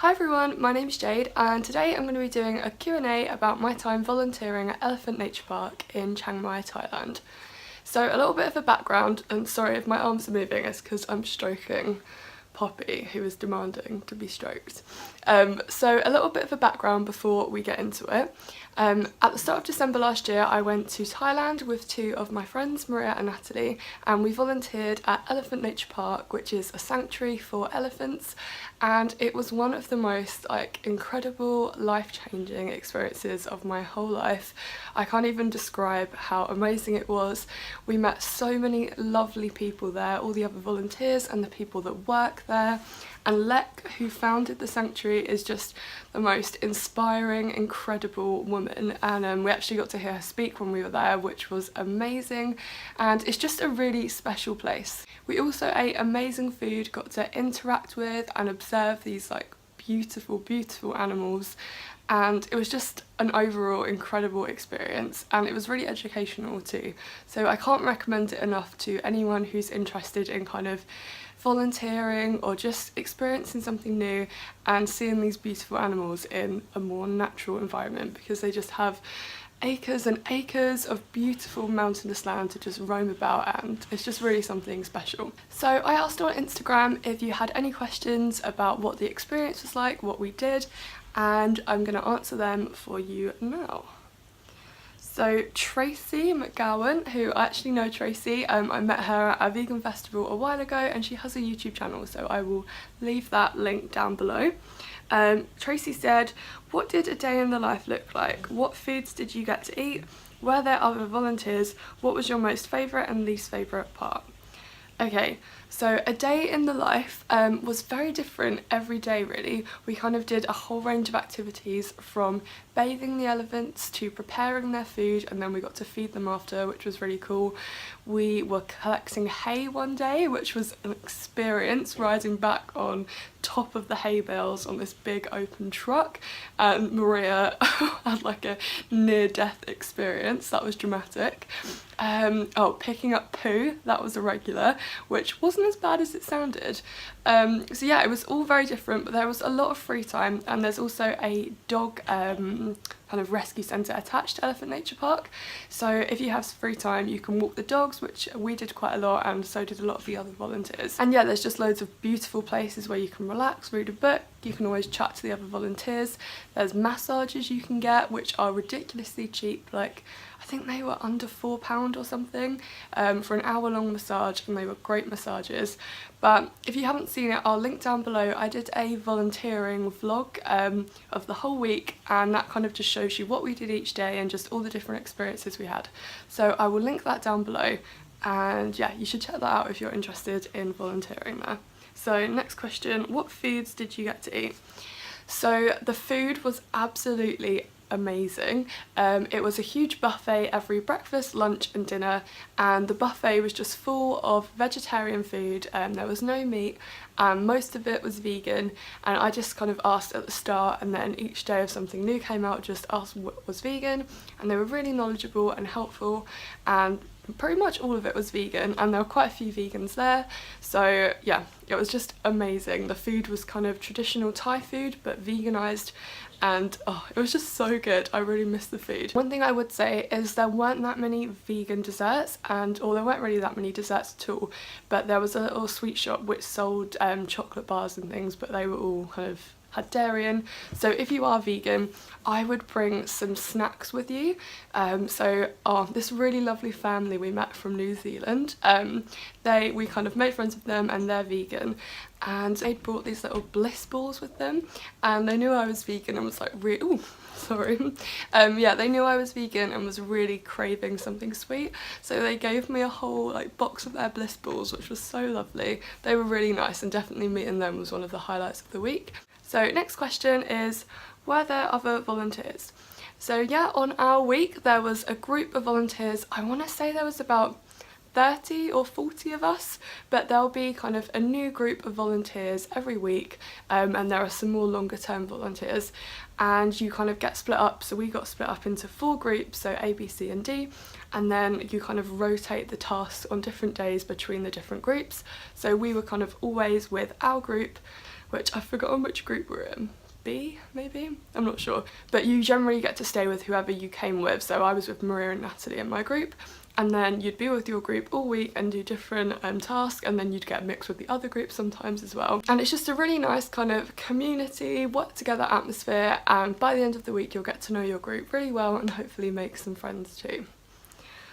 Hi everyone, my name's Jade and today I'm going to be doing a Q&A about my time volunteering at Elephant Nature Park in Chiang Mai, Thailand. So a little bit of a background, and sorry if my arms are moving, it's because I'm stroking Poppy, who is demanding to be stroked. So a little bit of a background before we get into it. At the start of December last year I went to Thailand with two of my friends, Maria and Natalie, and we volunteered at Elephant Nature Park, which is a sanctuary for elephants, and it was one of the most incredible, life-changing experiences of my whole life. I can't even describe how amazing it was. We met so many lovely people there, all the other volunteers and the people that work there. And Lek, who founded the sanctuary, is just the most inspiring, incredible woman, and we actually got to hear her speak when we were there, which was amazing, and it's just a really special place. We also ate amazing food, got to interact with and observe these beautiful, beautiful animals, and it was just an overall incredible experience, and it was really educational too. So I can't recommend it enough to anyone who's interested in kind of volunteering or just experiencing something new and seeing these beautiful animals in a more natural environment, because they just have acres and acres of beautiful mountainous land to just roam about, and it's just really something special. So I asked on Instagram if you had any questions about what the experience was like, what we did, and I'm going to answer them for you now. So Tracy McGowan, who I actually know Tracy, I met her at a vegan festival a while ago, and she has a YouTube channel, so I will leave that link down below. Tracy said, "What did a day in the life look like? What foods did you get to eat? Were there other volunteers? What was your most favourite and least favourite part?" Okay, so a day in the life was very different every day really. We kind of did a whole range of activities, from bathing the elephants to preparing their food, and then we got to feed them after, which was really cool. We were collecting hay one day, which was an experience, riding back on top of the hay bales on this big open truck, and Maria had like a near-death experience. That was dramatic. Oh, picking up poo, that was a regular, which wasn't as bad as it sounded. So yeah, it was all very different, but there was a lot of free time, and there's also a dog kind of rescue centre attached to Elephant Nature Park, so if you have free time you can walk the dogs, which we did quite a lot, and so did a lot of the other volunteers. And yeah, there's just loads of beautiful places where you can relax, read a book, you can always chat to the other volunteers. There's massages you can get, which are ridiculously cheap, I think they were under £4 or something for an hour-long massage, and they were great massages. But if you haven't seen it, I'll link down below. I did a volunteering vlog of the whole week, and that kind of just shows you what we did each day and just all the different experiences we had. So I will link that down below, and yeah, you should check that out if you're interested in volunteering there. So next question, what foods did you get to eat? So the food was absolutely amazing. It was a huge buffet every breakfast, lunch and dinner, and the buffet was just full of vegetarian food. There was no meat, and most of it was vegan, and I just kind of asked at the start, and then each day if something new came out, just asked what was vegan, and they were really knowledgeable and helpful, and pretty much all of it was vegan, and there were quite a few vegans there. So yeah, it was just amazing. The food was kind of traditional Thai food but veganised, and oh, it was just so good. I really miss the food. One thing I would say is there weren't that many vegan desserts, or there weren't really that many desserts at all, but there was a little sweet shop which sold chocolate bars and things, but they were all kind of had dairy in. So if you are vegan, I would bring some snacks with you. This really lovely family we met from New Zealand, we kind of made friends with them, and they're vegan, and they brought these little bliss balls with them, and they knew I was vegan and was like, yeah, they knew I was vegan and was really craving something sweet, so they gave me a whole box of their bliss balls, which was so lovely. They were really nice, and definitely meeting them was one of the highlights of the week. So next question is, were there other volunteers? So yeah, on our week there was a group of volunteers. I want to say there was about 30 or 40 of us, but there'll be kind of a new group of volunteers every week, and there are some more longer term volunteers, and you kind of get split up. So we got split up into 4 groups, so A, B, C and D, and then you kind of rotate the tasks on different days between the different groups. So we were kind of always with our group, which I've forgotten which group we're in. B, maybe? I'm not sure. But you generally get to stay with whoever you came with. So I was with Maria and Natalie in my group, and then you'd be with your group all week and do different tasks, and then you'd get mixed with the other groups sometimes as well. And it's just a really nice kind of community, work together atmosphere, and by the end of the week you'll get to know your group really well and hopefully make some friends too.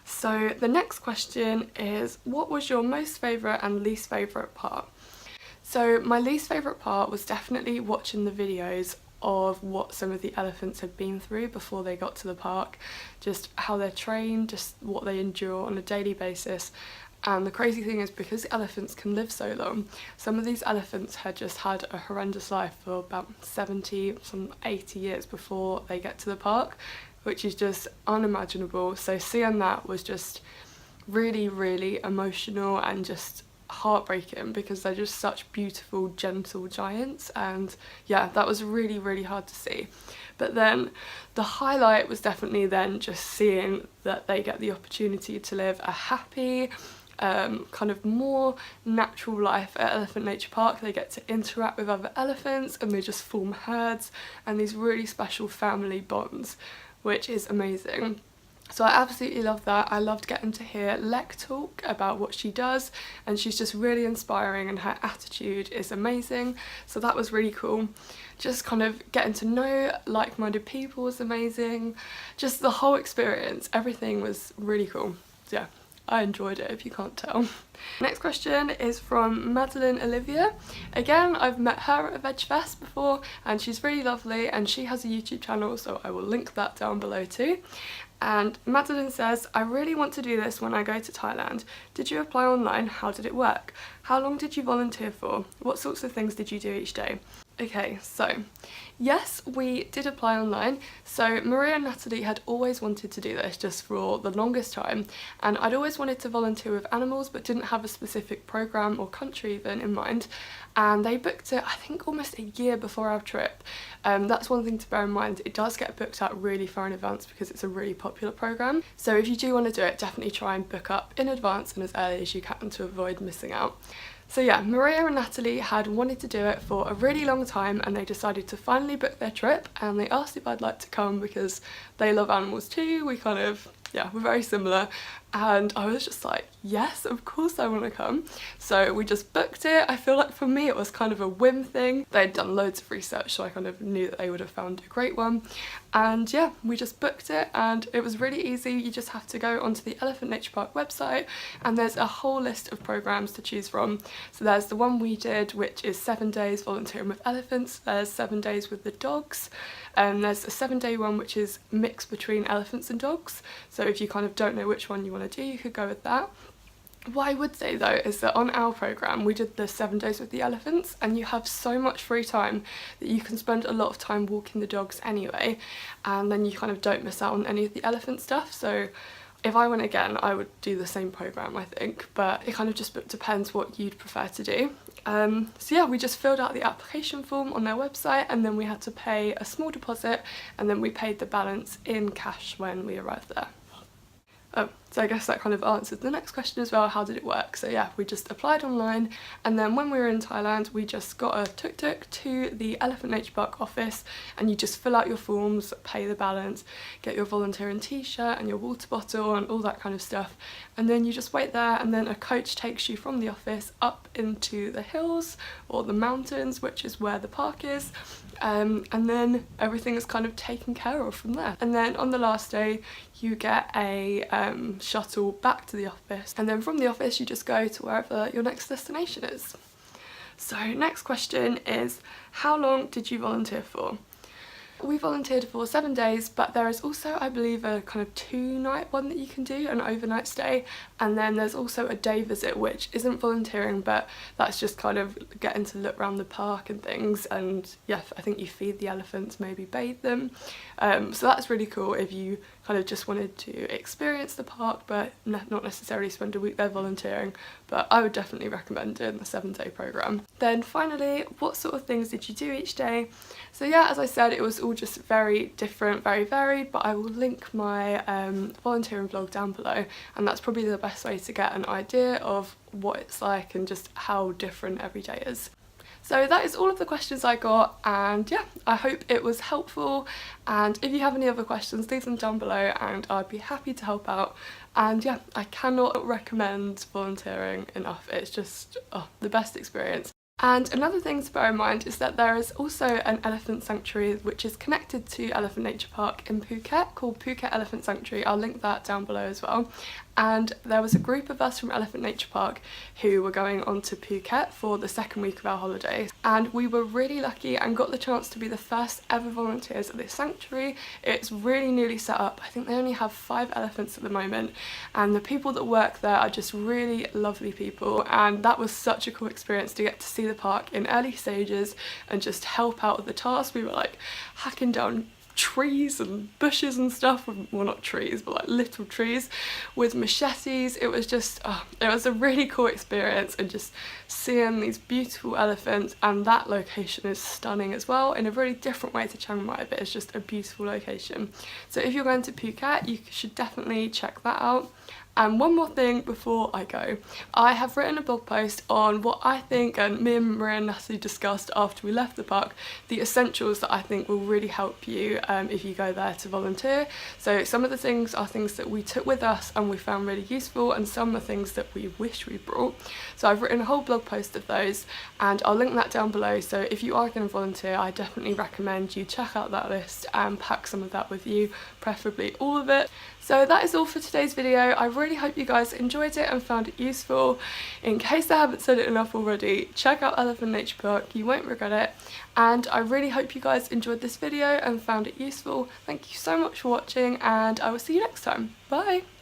So the next question is, what was your most favourite and least favourite part? So my least favourite part was definitely watching the videos of what some of the elephants had been through before they got to the park, just how they're trained, just what they endure on a daily basis. And the crazy thing is, because elephants can live so long, some of these elephants had just had a horrendous life for about 70, some 80 years before they get to the park, which is just unimaginable. So seeing that was just really, really emotional and just heartbreaking, because they're just such beautiful, gentle giants. And yeah, that was really, really hard to see. But then the highlight was definitely then just seeing that they get the opportunity to live a happy, kind of more natural life at Elephant Nature Park. They get to interact with other elephants and they just form herds and these really special family bonds, which is amazing. So I absolutely love that. I loved getting to hear Lek talk about what she does, and she's just really inspiring and her attitude is amazing. So that was really cool. Just kind of getting to know like-minded people was amazing. Just the whole experience, everything was really cool. So yeah, I enjoyed it if you can't tell. Next question is from Madeline Olivia. Again, I've met her at a Veg Fest before and she's really lovely, and she has a YouTube channel, so I will link that down below too. And Madeline says, I really want to do this when I go to Thailand. Did you apply online? How did it work? How long did you volunteer for? What sorts of things did you do each day? Okay, so yes, we did apply online. So Maria and Natalie had always wanted to do this just for the longest time, and I'd always wanted to volunteer with animals but didn't have a specific programme or country even in mind, and they booked it I think almost a year before our trip. That's one thing to bear in mind, it does get booked out really far in advance because it's a really popular programme. So if you do want to do it, definitely try and book up in advance and as early as you can to avoid missing out. So yeah, Maria and Natalie had wanted to do it for a really long time, and they decided to finally book their trip, and they asked if I'd like to come because they love animals too. We kind of, yeah, we're very similar, and I was just like, yes, of course I want to come. So we just booked it. I feel like for me it was kind of a whim thing. They'd done loads of research, so I kind of knew that they would have found a great one. And yeah, we just booked it and it was really easy. You just have to go onto the Elephant Nature Park website and there's a whole list of programs to choose from. So there's the one we did, which is 7 days volunteering with elephants. There's 7 days with the dogs. There's a 7-day one which is mixed between elephants and dogs. So if you kind of don't know which one you want to do, you could go with that. What I would say though is that on our programme we did the 7 days with the elephants, and you have so much free time that you can spend a lot of time walking the dogs anyway, and then you kind of don't miss out on any of the elephant stuff. So if I went again I would do the same programme I think, but it kind of just depends what you'd prefer to do. So yeah, we just filled out the application form on their website and then we had to pay a small deposit and then we paid the balance in cash when we arrived there. So I guess that kind of answered the next question as well, how did it work? So yeah, we just applied online, and then when we were in Thailand we just got a tuk-tuk to the Elephant Nature Park office, and you just fill out your forms, pay the balance, get your volunteering t-shirt and your water bottle and all that kind of stuff, and then you just wait there, and then a coach takes you from the office up into the hills or the mountains, which is where the park is, and then everything is kind of taken care of from there. And then on the last day you get a shuttle back to the office, and then from the office you just go to wherever your next destination is. So next question is, how long did you volunteer for? We volunteered for 7 days, but there is also, I believe, a kind of 2-night one that you can do, an overnight stay, and then there's also a day visit which isn't volunteering, but that's just kind of getting to look around the park and things, and yeah, I think you feed the elephants, maybe bathe them, so that's really cool if you kind of just wanted to experience the park but not necessarily spend a week there volunteering, but I would definitely recommend doing the 7-day programme. Then finally, what sort of things did you do each day? So yeah, as I said, it was all just very different, very varied, but I will link my volunteering vlog down below, and that's probably the best way to get an idea of what it's like and just how different every day is. So that is all of the questions I got, and yeah, I hope it was helpful, and if you have any other questions, leave them down below and I'd be happy to help out. And yeah, I cannot recommend volunteering enough. It's just the best experience. And another thing to bear in mind is that there is also an elephant sanctuary which is connected to Elephant Nature Park in Phuket called Phuket Elephant Sanctuary. I'll link that down below as well. And there was a group of us from Elephant Nature Park who were going on to Phuket for the second week of our holidays, and we were really lucky and got the chance to be the first ever volunteers at this sanctuary. It's really newly set up. I think they only have 5 elephants at the moment, and the people that work there are just really lovely people, and that was such a cool experience to get to see the park in early stages and just help out with the tasks. We were like hacking down trees and bushes and stuff, well, not trees but like little trees, with machetes. It was just it was a really cool experience, and just seeing these beautiful elephants, and that location is stunning as well in a really different way to Chiang Mai, but it's just a beautiful location. So if you're going to Phuket, you should definitely check that out. And one more thing before I go, I have written a blog post on what I think, and me and Maria and Natalie discussed after we left the park, the essentials that I think will really help you if you go there to volunteer. So some of the things are things that we took with us and we found really useful, and some are things that we wish we brought. So I've written a whole blog post of those, and I'll link that down below. So if you are going to volunteer, I definitely recommend you check out that list and pack some of that with you, preferably all of it. So that is all for today's video. I really hope you guys enjoyed it and found it useful. In case I haven't said it enough already, check out Elephant Nature Park, you won't regret it. And I really hope you guys enjoyed this video and found it useful. Thank you so much for watching, and I will see you next time. Bye!